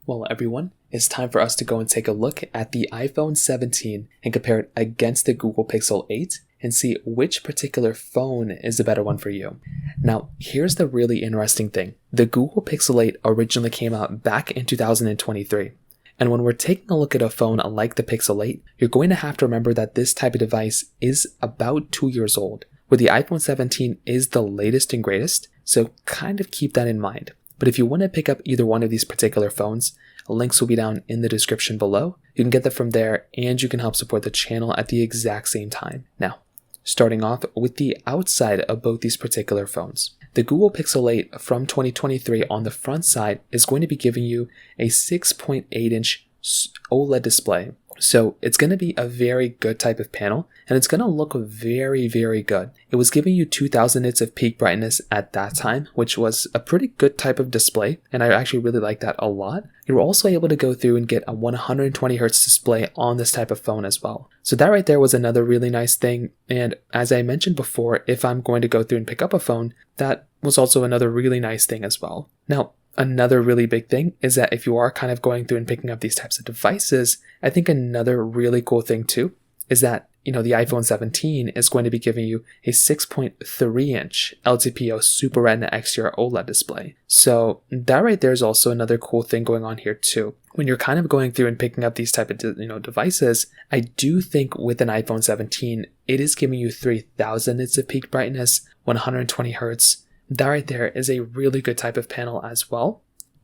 Well, everyone, it's time for us to go and take a look at the iPhone 17 and compare it against the Google Pixel 8 and see which particular phone is the better one for you. Now, here's the really interesting thing. The Google Pixel 8 originally came out back in 2023. And when we're taking a look at a phone like the Pixel 8, you're going to have to remember that this type of device is about 2 years old, where the iPhone 17 is the latest and greatest, so kind of keep that in mind. But if you want to pick up either one of these particular phones, links will be down in the description below. You can get them from there and you can help support the channel at the exact same time. Now, starting off with the outside of both these particular phones. The Google Pixel 8 from 2023 on the front side is going to be giving you a 6.8-inch OLED display. So it's going to be a very good type of panel and it's going to look very, very good. It was giving you 2000 nits of peak brightness at that time, which was a pretty good type of display. And I actually really like that a lot. You were also able to go through and get a 120 Hz display on this type of phone as well. So that right there was another really nice thing. And as I mentioned before, if I'm going to go through and pick up a phone, that was also another really nice thing as well. Now, another really big thing is that if you are kind of going through and picking up these types of devices, I think another really cool thing too is that, the iPhone 17 is going to be giving you a 6.3-inch LTPO Super Retina XDR OLED display. So that right there is also another cool thing going on here too. When you're kind of going through and picking up these type of devices, I do think with an iPhone 17, it is giving you 3000 nits of peak brightness, 120 Hz. That right there is a really good type of panel as well.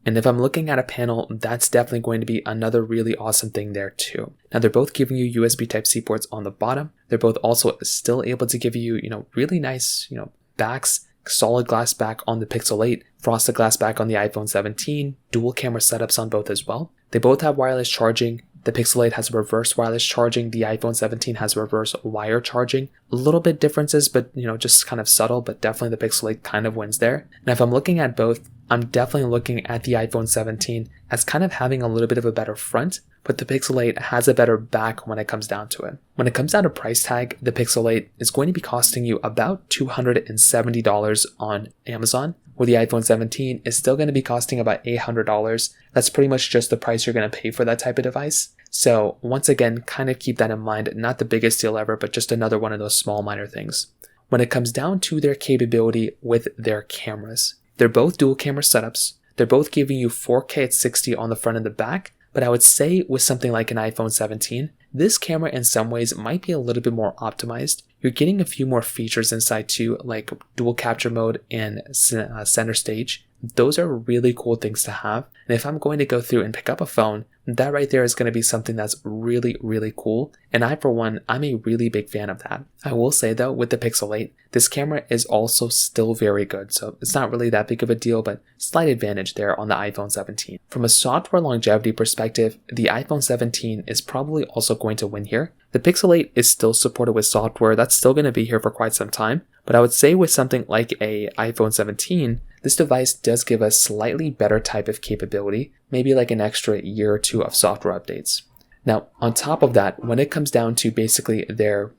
And if I'm looking at a panel, that's definitely going to be another really awesome thing there too. Now they're both giving you USB Type-C ports on the bottom. They're both also still able to give you, really nice, backs, solid glass back on the Pixel 8, frosted glass back on the iPhone 17, dual camera setups on both as well. They both have wireless charging. The Pixel 8 has reverse wireless charging. The iPhone 17 has reverse wire charging. A little bit differences, but just kind of subtle, but definitely the Pixel 8 kind of wins there. And if I'm looking at both, I'm definitely looking at the iPhone 17 as kind of having a little bit of a better front, but the Pixel 8 has a better back when it comes down to it. When it comes down to price tag, the Pixel 8 is going to be costing you about $270 on Amazon, where the iPhone 17 is still going to be costing about $800. That's pretty much just the price you're going to pay for that type of device. So once again, kind of keep that in mind. Not the biggest deal ever, but just another one of those small minor things. When it comes down to their capability with their cameras, they're both dual camera setups. They're both giving you 4K at 60 on the front and the back. But I would say with something like an iPhone 17, this camera in some ways might be a little bit more optimized. You're getting a few more features inside too, like dual capture mode and center stage. Those are really cool things to have. And if I'm going to go through and pick up a phone, that right there is going to be something that's really, really cool. And I, for one, I'm a really big fan of that. I will say though, with the Pixel 8, this camera is also still very good. So it's not really that big of a deal, but slight advantage there on the iPhone 17. From a software longevity perspective, the iPhone 17 is probably also going to win here. The Pixel 8 is still supported with software that's still going to be here for quite some time. But I would say with something like a iPhone 17, this device does give a slightly better type of capability, maybe like an extra year or two of software updates. Now, on top of that, when it comes down to basically their,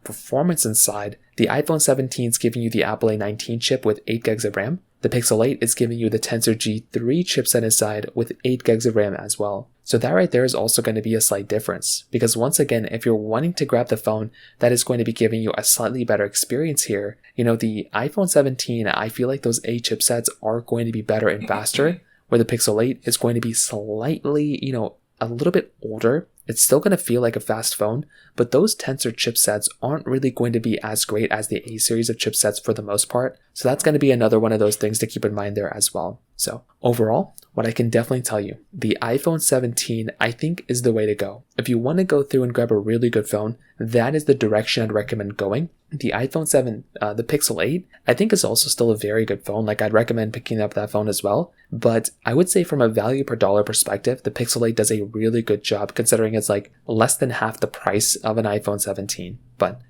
performance inside, the iPhone 17 is giving you the Apple A19 chip with 8 gigs of RAM. The Pixel 8 is giving you the Tensor G3 chipset inside with 8 gigs of RAM as well. So that right there is also going to be a slight difference, because once again, if you're wanting to grab the phone that is going to be giving you a slightly better experience here, the iPhone 17, I feel like those 8 chipsets are going to be better and faster, where the Pixel 8 is going to be slightly, a little bit older. It's still going to feel like a fast phone, but those Tensor chipsets aren't really going to be as great as the A series of chipsets for the most part. So that's going to be another one of those things to keep in mind there as well. So overall, what I can definitely tell you, the iPhone 17 I think is the way to go. If you want to go through and grab a really good phone, that is the direction I'd recommend going. The iPhone 7, the Pixel 8, I think is also still a very good phone. Like I'd recommend picking up that phone as well. But I would say from a value per dollar perspective, the Pixel 8 does a really good job considering it's like less than half the price of an iPhone 17. But,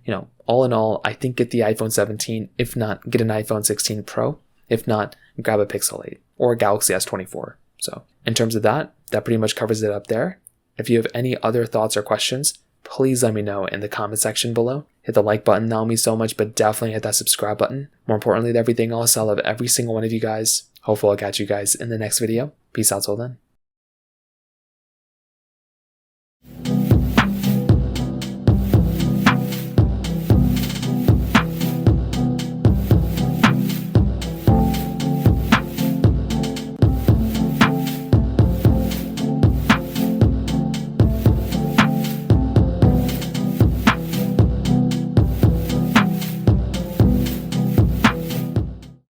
all in all, I think get the iPhone 17. If not, get an iPhone 16 Pro. If not, grab a Pixel 8 or a Galaxy S24. So in terms of that pretty much covers it up there. If you have any other thoughts or questions, please let me know in the comment section below. Hit the like button, that'll mean so much, but definitely hit that subscribe button. More importantly than everything else, I love every single one of you guys. Hopefully I'll catch you guys in the next video. Peace out till then.